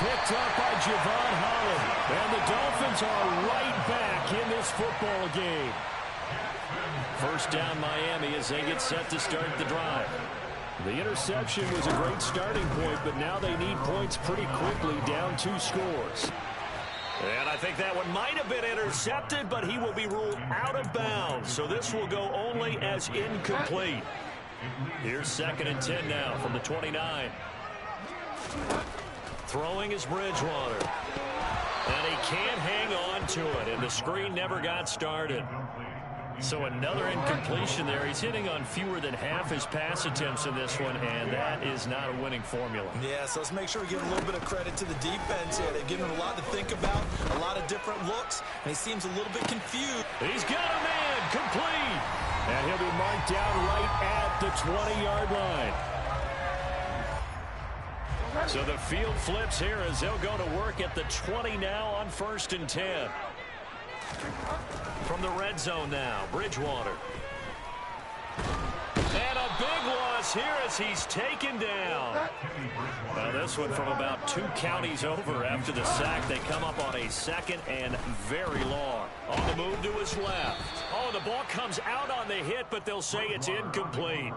Picked up by Javon Holland. And the Dolphins are right back in this football game. First down Miami as they get set to start the drive. The interception was a great starting point, but now they need points pretty quickly, down 2 scores. And I think that one might have been intercepted, but he will be ruled out of bounds. So this will go only as incomplete. Here's 2nd and 10 now from the 29. Throwing is Bridgewater. And he can't hang on to it, and the screen never got started. So another incompletion there. He's hitting on fewer than half his pass attempts in this one, and that is not a winning formula. Yeah, so let's make sure we give a little bit of credit to the defense here. They've given him a lot to think about, a lot of different looks, and he seems a little bit confused. He's got a man, complete. And he'll be marked down right at the 20-yard line. So the field flips here as they'll go to work at the 20 now on 1st and 10. From the red zone now, Bridgewater. And a big loss here as he's taken down. Now this one from about 2 counties over after the sack. They come up on a 2nd and very long. On the move to his left. Oh, the ball comes out on the hit, but they'll say it's incomplete.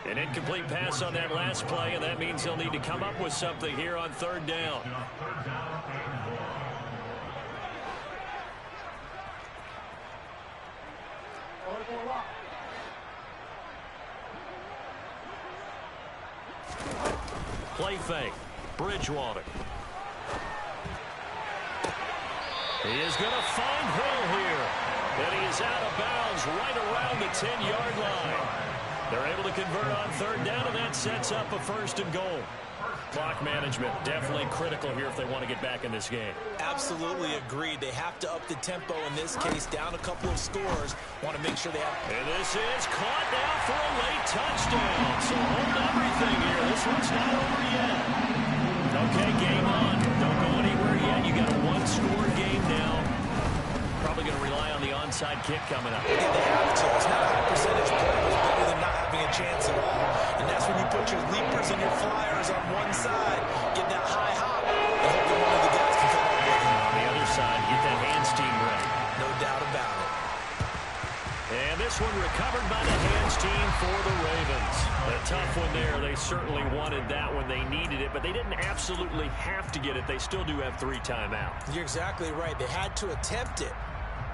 An incomplete pass on that last play, and that means they'll need to come up with something here on 3rd down. Play fake. Bridgewater. He is going to find Hill here. And he is out of bounds right around the 10-yard line. They're able to convert on 3rd down, and that sets up a 1st and goal. Clock management definitely critical here if they want to get back in this game. Absolutely agreed. They have to up the tempo in this case, down a couple of scores. Want to make sure they have... And this is caught now for a late touchdown. So hold everything here. This one's not over yet. Okay, game on. Don't go anywhere yet. You got a 1-score game now. Probably going to rely on the onside kick coming up. Yeah, they have to. It's not a high percentage play. It's better than not having a chance at all. And that's when you put your leapers and your flyers on one side, get that high hop, and hope that one of the guys can come up with it. On the other side, get that hands team ready. No doubt about it. And this one recovered by the hands team for the Ravens. A tough one there. They certainly wanted that when they needed it, but they didn't absolutely have to get it. They still do have 3 timeouts. You're exactly right. They had to attempt it.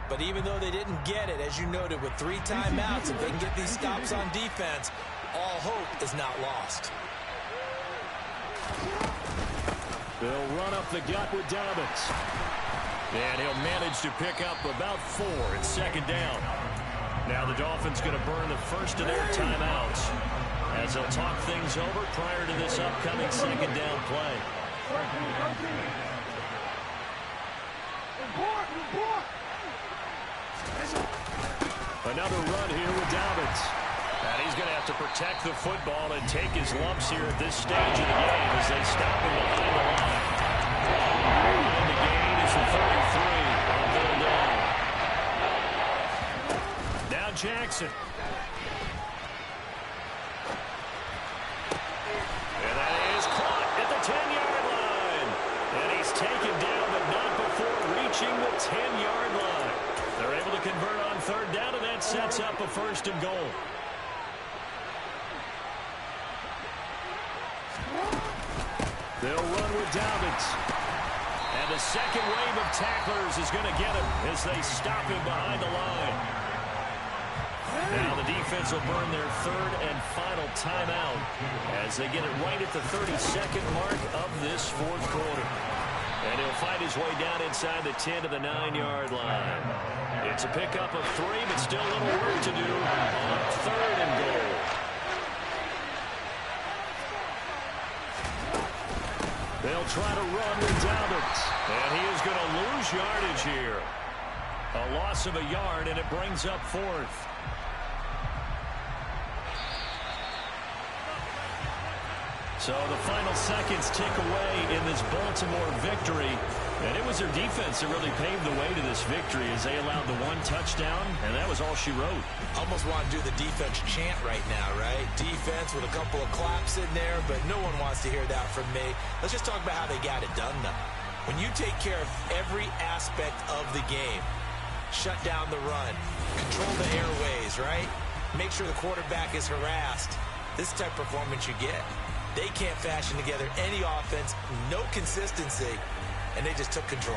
But even though they didn't get it, as you noted, with 3 timeouts, if they can get these stops on defense, all hope is not lost. They'll run up the gut with Dobbins. And he'll manage to pick up about 4 at 2nd down. Now the Dolphins going to burn the first of their timeouts as they'll talk things over prior to this upcoming 2nd down play. Another run here with Dobbins. And he's going to have to protect the football and take his lumps here at this stage of the game as they stop him behind the line. And the gain is the 33 on middle down. Now Jackson. And that is caught at the 10-yard line. And he's taken down, but not before reaching the 10-yard line. They're able to convert on third down, and that sets up a first and goal. They'll run with Dobbins. And the second wave of tacklers is going to get him as they stop him behind the line. Now the defense will burn their third and final timeout as they get it right at the 32nd mark of this fourth quarter. And he'll fight his way down inside the 10 to the 9-yard line. It's a pickup of 3, but still a little work to do on third and goal. They'll try to run with Dobbins. And he is going to lose yardage here. A loss of a yard, and it brings up fourth. So the final seconds tick away in this Baltimore victory. And it was their defense that really paved the way to this victory as they allowed the one touchdown, and that was all she wrote. Almost want to do the defense chant right now, right? Defense with a couple of claps in there, but no one wants to hear that from me. Let's just talk about how they got it done, though. When you take care of every aspect of the game, shut down the run, control the airways, right? Make sure the quarterback is harassed. This type of performance you get. They can't fashion together any offense, no consistency, and they just took control.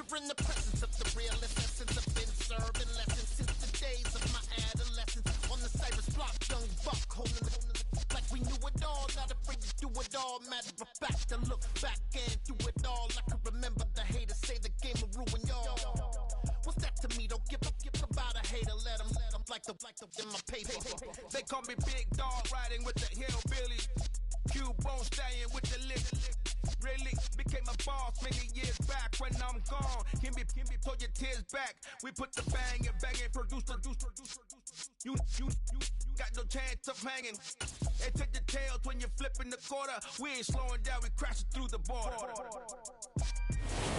In the presence of the realest essence of been serving lessons since the days of my adolescence. On the Cyrus block, young buck holding the like we knew it all, not afraid to do it all. Matter of fact, I look back and do it all. I can remember the haters say the game will ruin y'all. What's that to me? Don't give about a hater. Let them like the in my paper. They call me Big Dog, riding with the hillbilly. Cubone staying with the lick. Really became a boss many years back. When I'm gone, can be pull your tears back. We put the bang and produce. You got no chance of hanging. And take the tails when you're flipping the quarter. We ain't slowing down, we crashing through the border.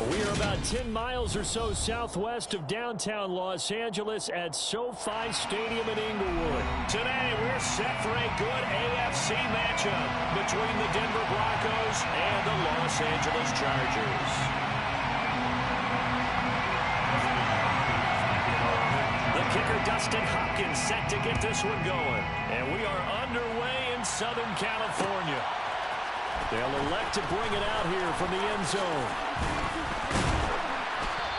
We are about 10 miles or so southwest of downtown Los Angeles at SoFi Stadium in Inglewood. Today, we're set for a good AFC matchup between the Denver Broncos and the Los Angeles Chargers. The kicker, Dustin Hopkins, set to get this one going. And we are underway in Southern California. They'll elect to bring it out here from the end zone.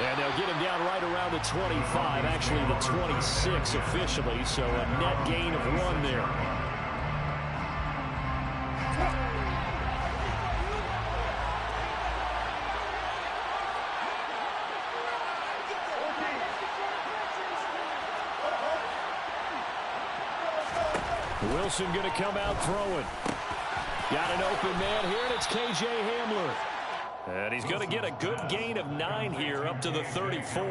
And they'll get him down right around the 25, actually the 26 officially, so a net gain of 1 there. Wilson going to come out throwing. Got an open man here, and it's K.J. Hamler. And he's going to get a good gain of 9 here up to the 34.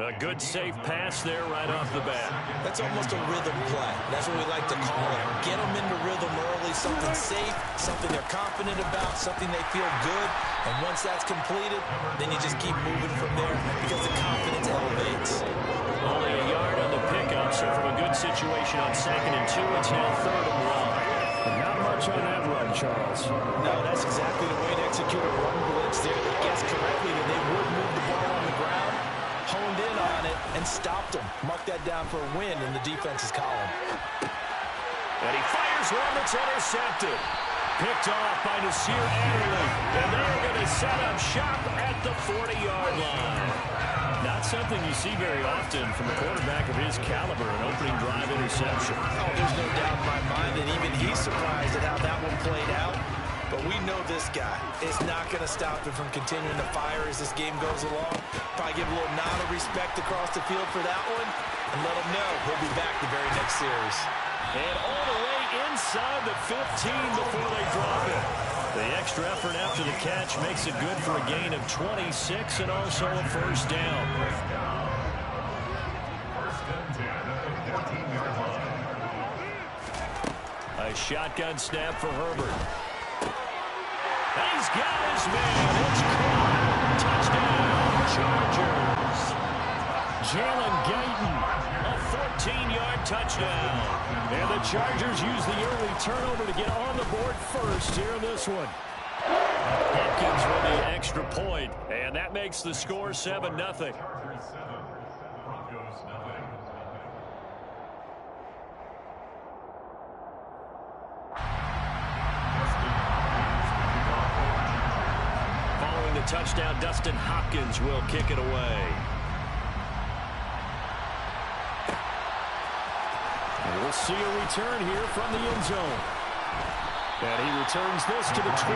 A good safe pass there right off the bat. That's almost a rhythm play. That's what we like to call it. Get them into rhythm early, something safe, something they're confident about, something they feel good. And once that's completed, then you just keep moving from there because the confidence elevates. Only a yard on the pickup, so from a good situation on 2nd and 2, it's now 3rd and 1. Not much on that run, Charles. No, that's exactly the way to execute a run blitz there. They guessed correctly that they would move the ball on the ground. honed in on it and stopped him. Mark that down for a win in the defense's column. And he fires one that's intercepted. Picked off by Nasir Adderley. And they're going to set up shop at the 40-yard line. Not something you see very often from a quarterback of his caliber, an opening drive interception. Oh, there's no doubt in my mind that even he's surprised at how that one played out. But we know this guy is not going to stop him from continuing to fire as this game goes along. Probably give a little nod of respect across the field for that one and let him know he'll be back the very next series. And all the way inside the 15 before they drop it. The extra effort after the catch makes it good for a gain of 26 and also a first down. A shotgun snap for Herbert. And he's got his man. It's caught. Touchdown, Chargers. Jalen Guyton, a 14-yard touchdown. And the Chargers use the early turnover to get on the board first here in this one. Hopkins with the extra point, and that makes the score 7-0. Following the touchdown, Dustin Hopkins will kick it away. We'll see a return here from the end zone. And he returns this to the 22.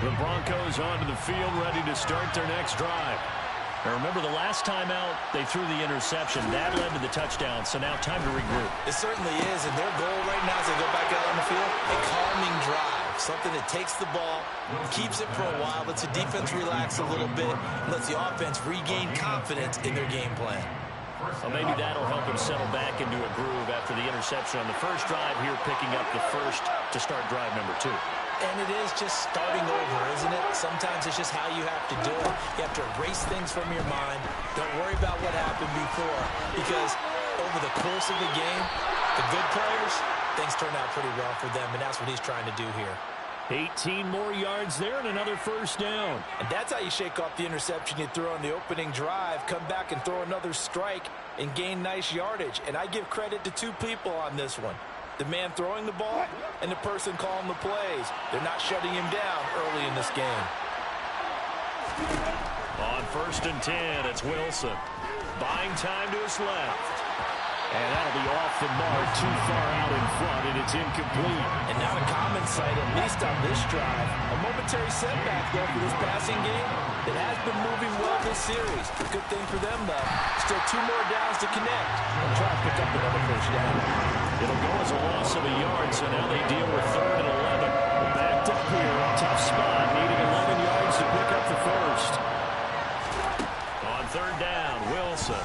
The Broncos onto the field, ready to start their next drive. Now remember, the last time out, they threw the interception. That led to the touchdown, so now time to regroup. It certainly is, and their goal right now as they go back out on the field, a calming drive. Something that takes the ball, keeps it for a while, lets the defense relax a little bit, lets the offense regain confidence in their game plan. Well, maybe that'll help him settle back into a groove after the interception on the first drive here, picking up the first to start drive number 2. And it is just starting over, isn't it? Sometimes it's just how you have to do it. You have to erase things from your mind. Don't worry about what happened before, because over the course of the game, the good players, things turn out pretty well for them, and that's what he's trying to do here. 18 more yards there and another first down. And that's how you shake off the interception you threw on the opening drive, come back and throw another strike and gain nice yardage. And I give credit to two people on this one. The man throwing the ball and the person calling the plays. They're not shutting him down early in this game. On 1st and 10, it's Wilson. Buying time to his left. And that'll be off the mark, too far out in front, and it's incomplete. And not a common sight, at least on this drive. A momentary setback, though, for this passing game that has been moving well this series. A good thing for them, though. Still 2 more downs to connect and try to pick up another first down. It'll go as a loss of a yard, so now they deal with 3rd and 11. Backed up here, tough spot, needing 11 yards to pick up the first. On 3rd down, Wilson.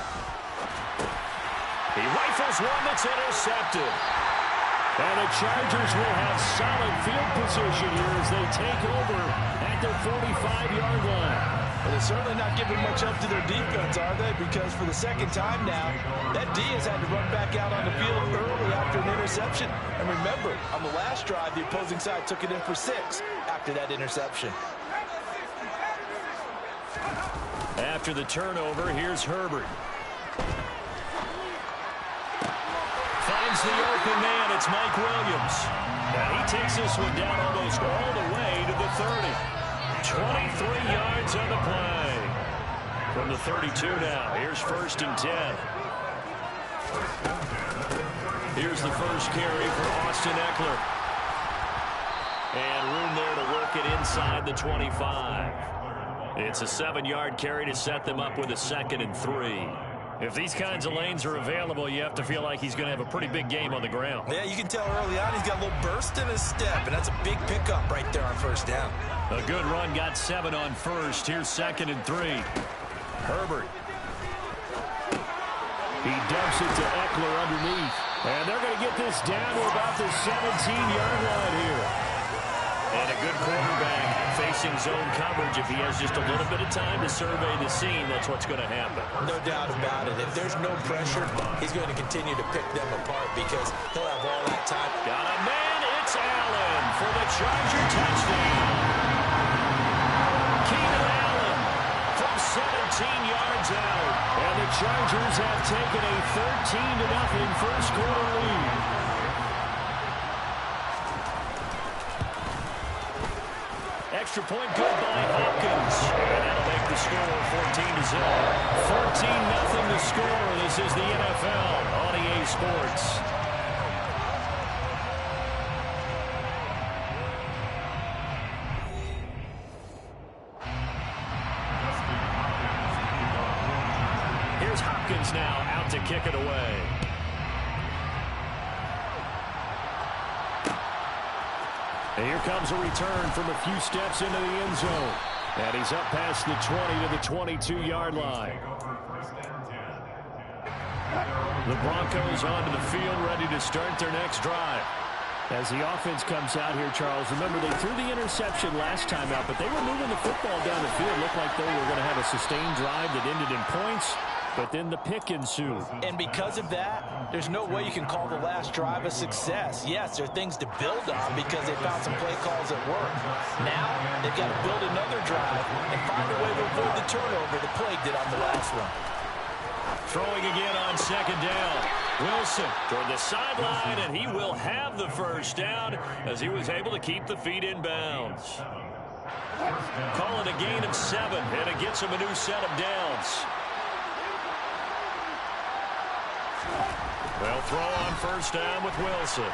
He rifles one that's intercepted. And the Chargers will have solid field position here as they take over at their 45-yard line. Well, they're certainly not giving much up to their defense, are they? Because for the second time now, that D has had to run back out on the field early after an interception. And remember, on the last drive, the opposing side took it in for 6 after that interception. After the turnover, here's Herbert. Finds the open man. It's Mike Williams. And he takes this one down almost all the way to the 30. 23 yards on the play. From the 32 now. Here's 1st and 10. Here's the first carry for Austin Eckler. And room there to work it inside the 25. It's a 7-yard carry to set them up with a 2nd and 3. If these kinds of lanes are available, you have to feel like he's going to have a pretty big game on the ground. Yeah, you can tell early on he's got a little burst in his step, and that's a big pickup right there on 1st down. A good run, got 7 on 1st. Here's 2nd and 3. Herbert. He dumps it to Eckler underneath. And they're going to get this down to about the 17-yard line here. And a good quarterback facing zone coverage, if he has just a little bit of time to survey the scene, that's what's going to happen. No doubt about it. If there's no pressure, he's going to continue to pick them apart because he'll have all that time. Got a man. It's Allen for the Charger touchdown. Keenan Allen from 17 yards out. And the Chargers have taken a 13-0 first quarter lead. Extra point good by Hopkins. And that'll make the score 14-0. 14-0 the score. This is the NFL on EA Sports. Here's Hopkins now out to kick it away. And here comes a return from a few steps into the end zone. And he's up past the 20 to the 22-yard line. The Broncos onto the field, ready to start their next drive. As the offense comes out here, Charles, remember they threw the interception last time out, but they were moving the football down the field. Looked like they were going to have a sustained drive that ended in points. But then the pick ensued. And because of that, there's no way you can call the last drive a success. Yes, there are things to build on because they found some play calls that work. Now, they've got to build another drive and find a way to avoid the turnover the play did on the last one. Throwing again on second down. Wilson toward the sideline, and he will have the first down as he was able to keep the feet in bounds. Call it a gain of 7, and it gets him a new set of downs. They'll throw on first down with Wilson.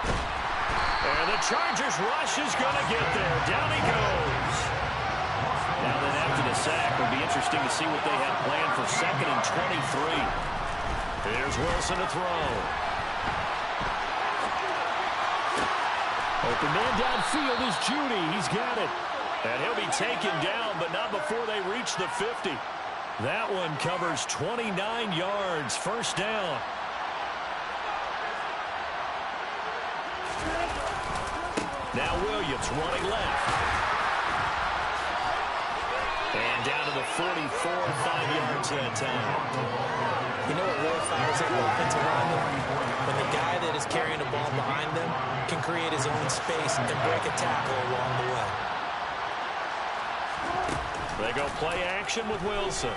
And the Chargers rush is going to get there. Down he goes. Now then after the sack, it'll be interesting to see what they have planned for 2nd and 23. Here's Wilson to throw. Open man downfield is Judy. He's got it. And he'll be taken down, but not before they reach the 50. That one covers 29 yards. First down. Now Williams running left. And down to the 44, 5 yards that time. You know what really fires up the offensive lineman? When the guy that is carrying the ball behind them can create his own space and break a tackle along the way. They go play action with Wilson.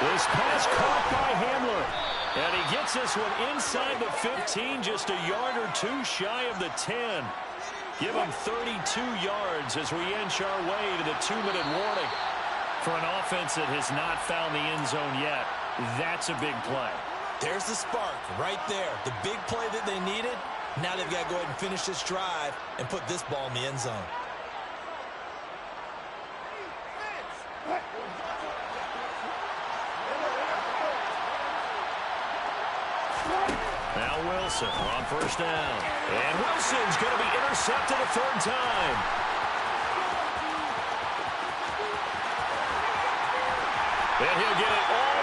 This pass caught by Hamler. And he gets this one inside the 15, just a yard or two shy of the 10. Give him 32 yards as we inch our way to the 2-minute warning. For an offense that has not found the end zone yet, that's a big play. There's the spark right there. The big play that they needed. Now they've got to go ahead and finish this drive and put this ball in the end zone. Now Wilson on first down. And Wilson's going to be intercepted a third time. And he'll get it all